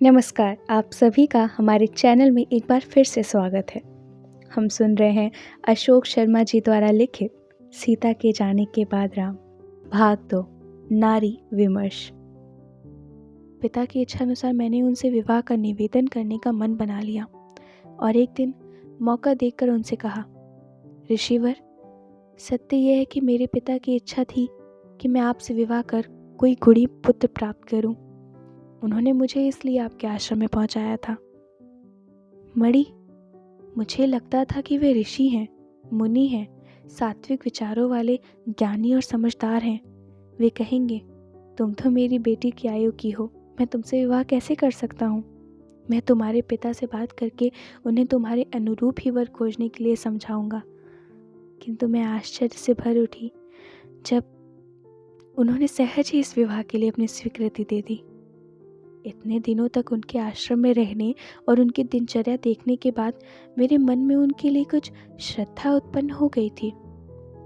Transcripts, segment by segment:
नमस्कार, आप सभी का हमारे चैनल में एक बार फिर से स्वागत है। हम सुन रहे हैं अशोक शर्मा जी द्वारा लिखित सीता के जाने के बाद राम, भाग 2, नारी विमर्श। पिता की इच्छानुसार मैंने उनसे विवाह का निवेदन करने का मन बना लिया और एक दिन मौका देखकर उनसे कहा, ऋषिवर, सत्य यह है कि मेरे पिता की इच्छा थी कि मैं आपसे विवाह कर कोई गुणी पुत्र प्राप्त करूं। उन्होंने मुझे इसलिए आपके आश्रम में पहुंचाया था। मणि, मुझे लगता था कि वे ऋषि हैं, मुनि हैं, सात्विक विचारों वाले, ज्ञानी और समझदार हैं। वे कहेंगे, तुम तो मेरी बेटी की आयु की हो, मैं तुमसे विवाह कैसे कर सकता हूँ। मैं तुम्हारे पिता से बात करके उन्हें तुम्हारे अनुरूप ही वर खोजने के लिए समझाऊंगा। किंतु मैं आश्चर्य से भर उठी जब उन्होंने सहज ही इस विवाह के लिए अपनी स्वीकृति दे दी। इतने दिनों तक उनके आश्रम में रहने और उनकी दिनचर्या देखने के बाद मेरे मन में उनके लिए कुछ श्रद्धा उत्पन्न हो गई थी।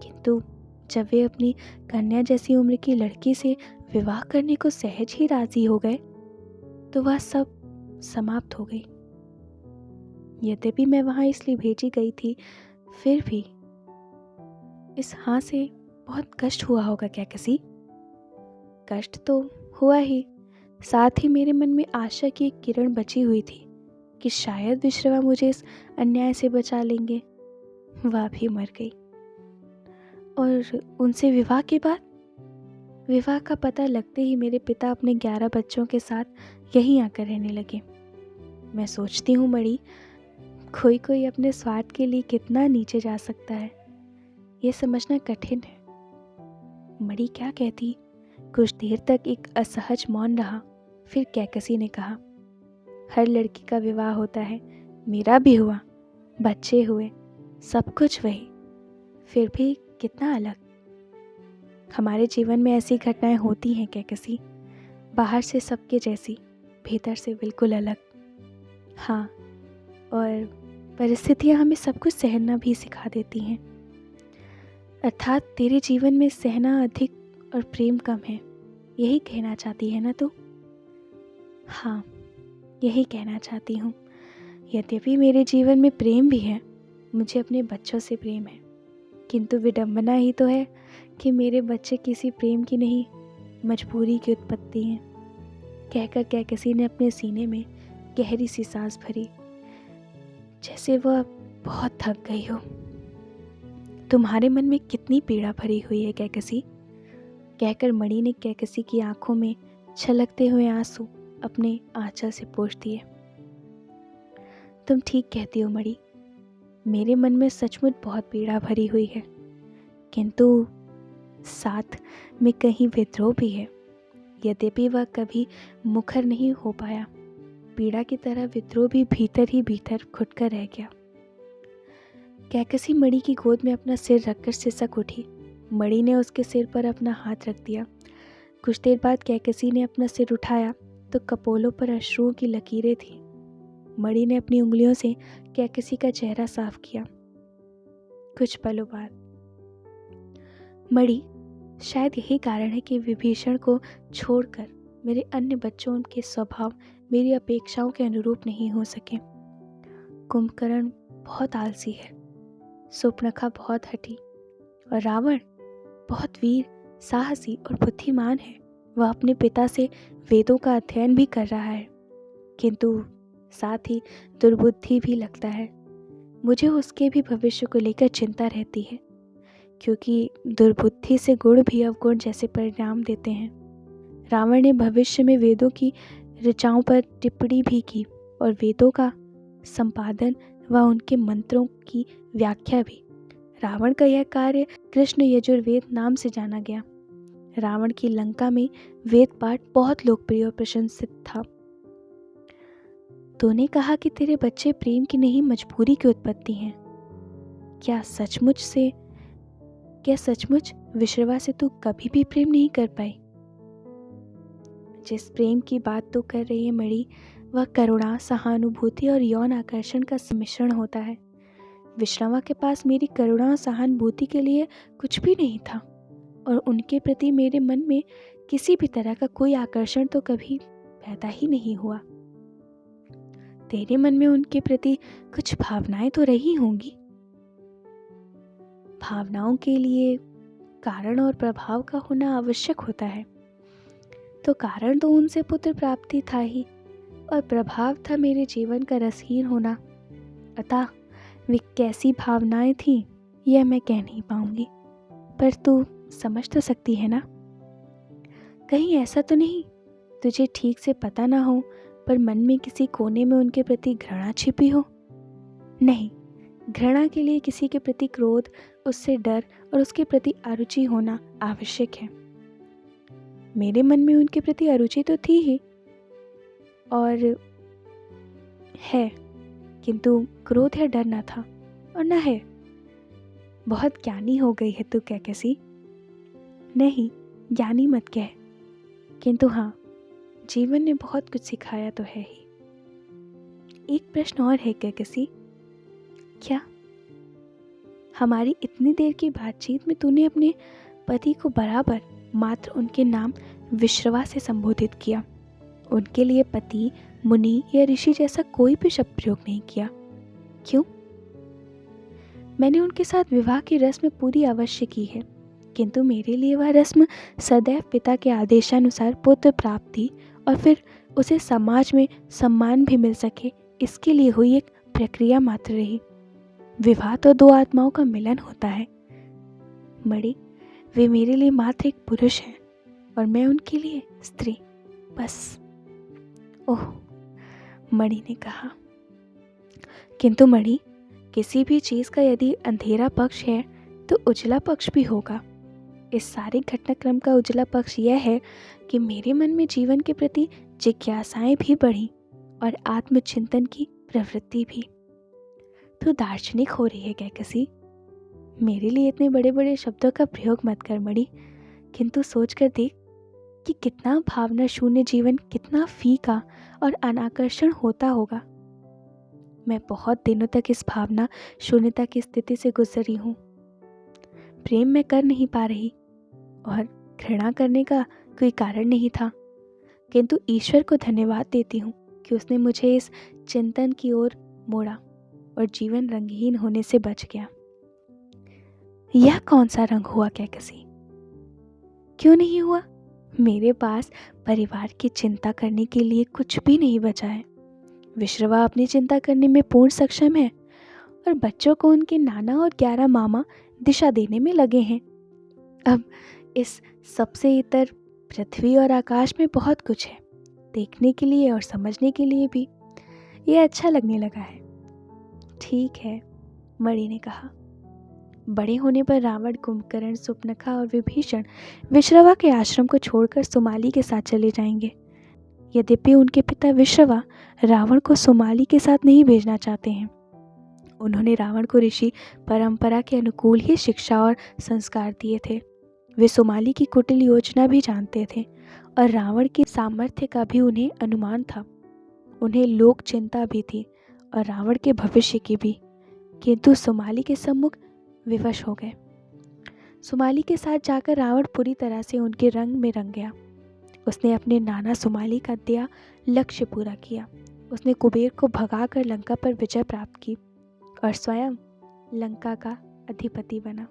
किंतु जब वे अपनी कन्या जैसी उम्र की लड़की से विवाह करने को सहज ही राजी हो गए तो वह सब समाप्त हो गई। यद्यपि मैं वहां इसलिए भेजी गई थी, फिर भी इस हाँ से बहुत कष्ट हुआ होगा क्या किसी? कष्ट तो हुआ ही, साथ ही मेरे मन में आशा की एक किरण बची हुई थी कि शायद विश्रवा मुझे इस अन्याय से बचा लेंगे। वह भी मर गई। और उनसे विवाह के बाद, विवाह का पता लगते ही मेरे पिता अपने 11 बच्चों के साथ यहीं आकर रहने लगे। मैं सोचती हूँ मणि, कोई कोई अपने स्वार्थ के लिए कितना नीचे जा सकता है, ये समझना कठिन है। मणि क्या कहती? कुछ देर तक एक असहज मौन रहा। फिर कैकसी ने कहा, हर लड़की का विवाह होता है, मेरा भी हुआ, बच्चे हुए, सब कुछ वही, फिर भी कितना अलग। हमारे जीवन में ऐसी घटनाएं होती हैं कैकसी, बाहर से सबके जैसी, भीतर से बिल्कुल अलग। हाँ, और परिस्थितियां हमें सब कुछ सहना भी सिखा देती हैं। अर्थात तेरे जीवन में सहना अधिक और प्रेम कम है, यही कहना चाहती है ना तू? हाँ, यही कहना चाहती हूँ। यद्यपि मेरे जीवन में प्रेम भी है, मुझे अपने बच्चों से प्रेम है, किंतु विडंबना ही तो है कि मेरे बच्चे किसी प्रेम की नहीं, मजबूरी की उत्पत्ति हैं। कहकर कैकसी ने अपने सीने में गहरी सी सांस भरी, जैसे वह बहुत थक गई हो। तुम्हारे मन में कितनी पीड़ा भरी हुई है कैकसी? कहकर मणि ने कैकसी की आंखों में छलकते हुए आंसू अपने आंचल से पोंछ दिए। तुम ठीक कहती हो मणि, मेरे मन में सचमुच बहुत पीड़ा भरी हुई है, किंतु साथ में कहीं विद्रोह भी है। यद्यपि वह कभी मुखर नहीं हो पाया, पीड़ा की तरह विद्रोह भी भीतर ही भीतर घुटकर रह गया। कैकसी मणि की गोद में अपना सिर रखकर सिसक उठी। मणि ने उसके सिर पर अपना हाथ रख दिया। कुछ देर बाद कैकसी ने अपना सिर उठाया तो कपोलों पर अश्रुओं की लकीरें थीं। मणि ने अपनी उंगलियों से कैकसी का चेहरा साफ किया। कुछ पलों बाद, मणि, शायद यही कारण है कि विभीषण को छोड़कर मेरे अन्य बच्चों के स्वभाव मेरी अपेक्षाओं के अनुरूप नहीं हो सके। कुंभकर्ण बहुत आलसी है, सुपर्णखा बहुत हठी और रावण बहुत वीर, साहसी और बुद्धिमान है। वह अपने पिता से वेदों का अध्ययन भी कर रहा है, किंतु साथ ही दुर्बुद्धि भी लगता है। मुझे उसके भी भविष्य को लेकर चिंता रहती है, क्योंकि दुर्बुद्धि से गुण भी अवगुण जैसे परिणाम देते हैं। रावण ने भविष्य में वेदों की ऋचाओं पर टिप्पणी भी की और वेदों का संपादन व उनके मंत्रों की व्याख्या भी। रावण का यह कार्य कृष्ण यजुर्वेद नाम से जाना गया। रावण की लंका में वेद पाठ बहुत लोकप्रिय और प्रशंसित था। तूने कहा कि तेरे बच्चे प्रेम की नहीं मजबूरी की उत्पत्ति हैं। क्या सचमुच विश्रवा से तू कभी भी प्रेम नहीं कर पाई? जिस प्रेम की बात तू कर रही है मणि, वह करुणा, सहानुभूति और यौन आकर्षण का सम्मिश्रण होता है। विश्रवा के पास मेरी करुणा और सहानुभूति के लिए कुछ भी नहीं था और उनके प्रति मेरे मन में किसी भी तरह का कोई आकर्षण तो कभी पैदा ही नहीं हुआ। तेरे मन में उनके प्रति कुछ भावनाएं तो रही होंगी। भावनाओं के लिए कारण और प्रभाव का होना आवश्यक होता है। तो कारण तो उनसे पुत्र प्राप्ति था ही, और प्रभाव था मेरे जीवन का रसहीन होना। अतः वे कैसी भावनाएं थीं यह मैं कह नहीं पाऊंगी, पर तू समझ तो सकती है ना। कहीं ऐसा तो नहीं तुझे ठीक से पता ना हो, पर मन में किसी कोने में उनके प्रति घृणा छिपी हो? नहीं, घृणा के लिए किसी के प्रति क्रोध, उससे डर और उसके प्रति अरुचि होना आवश्यक है। मेरे मन में उनके प्रति अरुचि तो थी ही और है, किंतु क्रोध या डर न था और न है। बहुत ज्ञानी हो गई है तू क्या कैसी? नहीं, ज्ञानी मत कह, किंतु हाँ, जीवन ने बहुत कुछ सिखाया तो है ही। एक प्रश्न और है क्या किसी? क्या हमारी इतनी देर की बातचीत में तूने अपने पति को बराबर मात्र उनके नाम विश्रवा से संबोधित किया? उनके लिए पति, मुनि या ऋषि जैसा कोई भी शब्द प्रयोग नहीं किया? क्यों? मैंने उनके साथ विवाह की रस्म पूरी अवश्य की है, किंतु मेरे लिए वह रस्म सदैव पिता के आदेशानुसार पुत्र प्राप्ति और फिर उसे समाज में सम्मान भी मिल सके, इसके लिए हुई एक प्रक्रिया मात्र रही। विवाह तो दो आत्माओं का मिलन होता है मणि। वे मेरे लिए मात्र एक पुरुष हैं और मैं उनके लिए स्त्री, बस। ओह, मणि ने कहा। किंतु मणि, किसी भी चीज का यदि अंधेरा पक्ष है तो उजला पक्ष भी होगा। इस सारे घटनाक्रम का उजला पक्ष यह है कि मेरे मन में जीवन के प्रति जिज्ञासाएं भी बढ़ी और आत्मचिंतन की प्रवृत्ति भी। तू दार्शनिक हो रही है क्या किसी? मेरे लिए इतने बड़े बड़े शब्दों का प्रयोग मत कर मणि, किंतु सोच कर देख कि कितना भावना शून्य जीवन कितना फीका और अनाकर्षण होता होगा। मैं बहुत दिनों तक इस भावना शून्यता की स्थिति से गुजरी हूँ। प्रेम मैं कर नहीं पा रही और घृणा करने का कोई कारण नहीं था, किंतु ईश्वर को धन्यवाद देती हूँ कि उसने मुझे इस चिंतन की ओर मोड़ा और जीवन रंगहीन होने से बच गया। यह कौन सा रंग हुआ क्या किसी? क्यों नहीं हुआ? मेरे पास परिवार की चिंता करने के लिए कुछ भी नहीं बचा है। विश्रवा अपनी चिंता करने में पूर्ण सक्षम है और बच्चों को उनके नाना और 11 मामा दिशा देने में लगे हैं। अब इस सबसे इतर पृथ्वी और आकाश में बहुत कुछ है देखने के लिए और समझने के लिए भी। यह अच्छा लगने लगा है। ठीक है, मणि ने कहा। बड़े होने पर रावण, कुंभकर्ण, सुपनखा और विभीषण विश्रवा के आश्रम को छोड़कर सुमाली के साथ चले जाएंगे। यद्यपि उनके पिता विश्रवा रावण को सुमाली के साथ नहीं भेजना चाहते हैं। उन्होंने रावण को ऋषि परंपरा के अनुकूल ही शिक्षा और संस्कार दिए थे। वे सुमाली की कुटिल योजना भी जानते थे और रावण की सामर्थ्य का भी उन्हें अनुमान था। उन्हें लोक चिंता भी थी और रावण के भविष्य की भी, किंतु सुमाली के सम्मुख विवश हो गए। सुमाली के साथ जाकर रावण पूरी तरह से उनके रंग में रंग गया। उसने अपने नाना सुमाली का दिया लक्ष्य पूरा किया। उसने कुबेर को भगाकर लंका पर विजय प्राप्त की और स्वयं लंका का अधिपति बना।